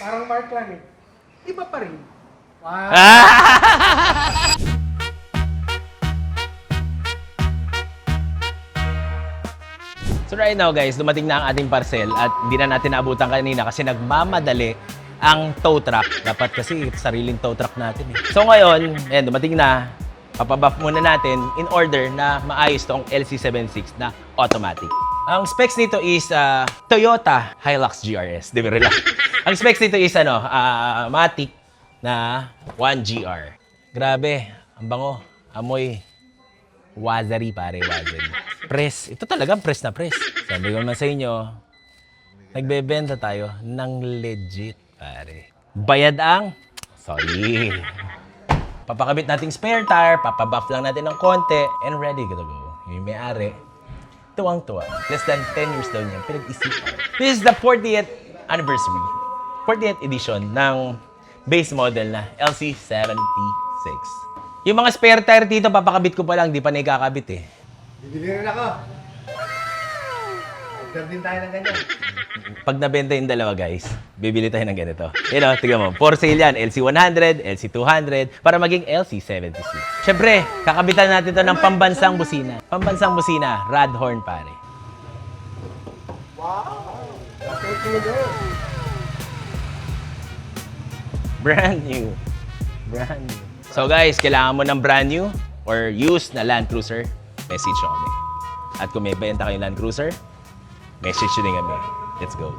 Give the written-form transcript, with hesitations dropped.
Parang Mark lang eh. Iba pa rin. Wow. So right now guys, dumating na ang ating parcel at hindi na natin naabutan kanina kasi nagmamadali ang tow truck. Dapat kasi sariling tow truck natin eh. So ngayon, ayan, dumating na. Papabuff muna natin in order na maayos tong LC76 na automatic. Ang specs nito is Toyota Hilux GRS. Di ba rin lang? Ang specs nito is Matic na 1GR. Grabe, ang bango. Amoy wazari pare, wazari. Press. Ito talagang press na press. Sabi ko naman sa inyo, nagbebenta tayo ng legit, pare. Bayad ang... Sorry. Papakabit nating spare tire, papabuff lang natin ng konti, and ready to go. Yung may-ari, tuwang-tuwa. Less than 10 years daw niya, pinag-isipan. This is the 40th anniversary, 40th edition ng base model na LC76. Yung mga spare tire dito, papakabit ko pa lang, di pa na ikakabit eh. Bibili rin ako. Order din tayo ng ganyan. Pag nabenta yung dalawa, guys, bibili tayo ng ganito. Yun o, tignan mo. For sale yan. LC100, LC200, para maging LC76. Siyempre, kakabitan natin to ng pambansang busina. Pambansang busina, Radhorn, pare. Wow! Natutulo. Brand new. Brand new. So guys, kailangan mo ng brand new or used na Land Cruiser, message nyo kami. At kung may benta kayong Land Cruiser, message nyo din kami. Let's go.